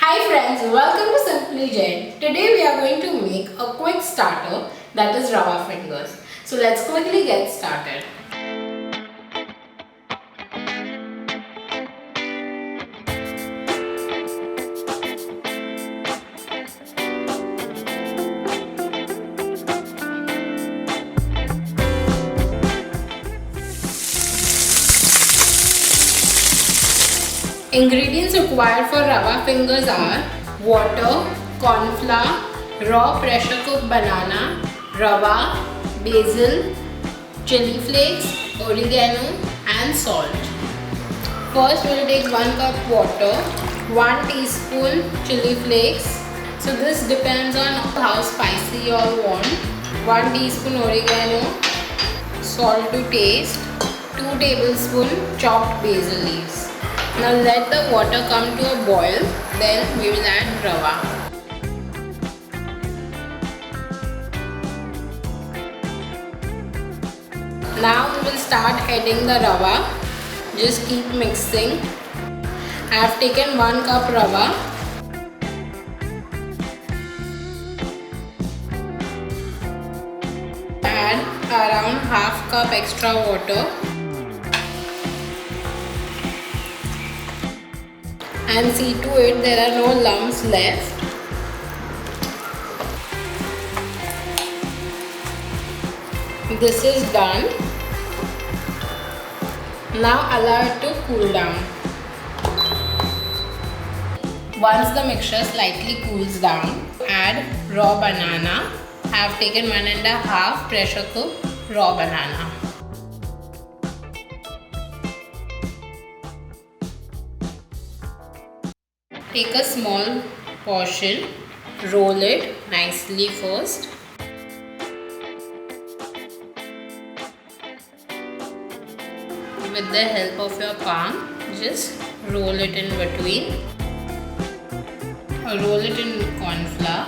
Hi friends, welcome to Simply Jain. Today we are going to make a quick starter, that is Rava Fingers. So let's quickly get started. Ingredients required for Rava Fingers are water, corn flour, raw pressure cooked banana, rava, basil, chilli flakes, oregano and salt. First we will take 1 cup water, 1 teaspoon chilli flakes. So this depends on how spicy you all want. 1 teaspoon oregano, salt to taste, 2 tablespoons chopped basil leaves. Now let the water come to a boil, then we will add rava. Now we will start adding the rava. Just keep mixing. I have taken 1 cup rava. Add around half cup extra water. And see to it there are no lumps left. This is done. Now allow it to cool down. Once the mixture slightly cools down, add raw banana. I have taken 1.5 pressure cooked raw banana. Take a small portion, roll it nicely first. With the help of your palm, just roll it in between. Or roll it in corn flour.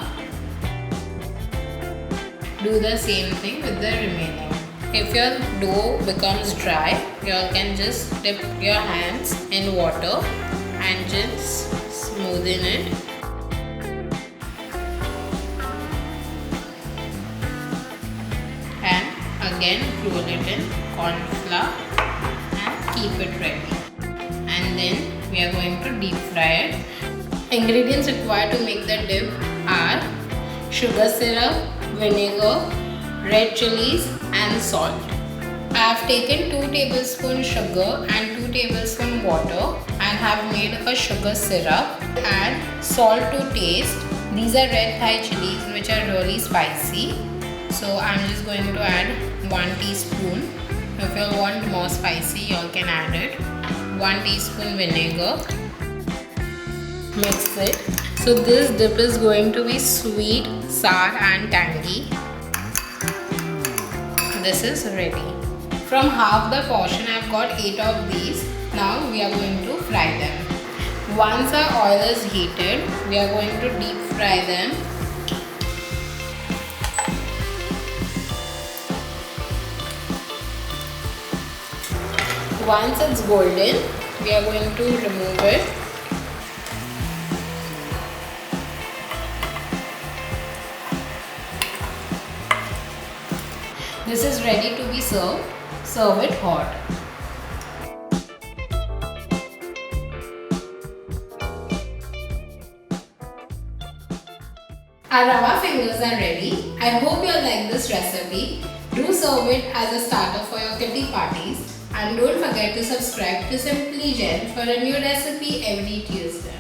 Do the same thing with the remaining. If your dough becomes dry, you can just dip your hands in water and just smoothen it. And again roll it in corn flour and keep it ready. And then we are going to deep fry it. Ingredients required to make the dip are sugar syrup, vinegar, red chillies and salt. I have taken 2 tablespoons sugar and 2 tablespoons water and have made a sugar syrup. Add salt to taste. These are Red Thai Chillies which are really spicy. So I'm just going to add 1 teaspoon. If you want more spicy, you all can add it. 1 teaspoon vinegar. Mix it. So this dip is going to be sweet, sour and tangy. This is ready. From half the portion I have got 8 of these. Now we are going to fry them. Once our oil is heated, we are going to deep fry them. Once it's golden, we are going to remove it. This is ready to be served. Serve it hot. Our Rava Fingers are ready. I hope you all like this recipe. Do serve it as a starter for your kitty parties. And don't forget to subscribe to Simply Jain for a new recipe every Tuesday.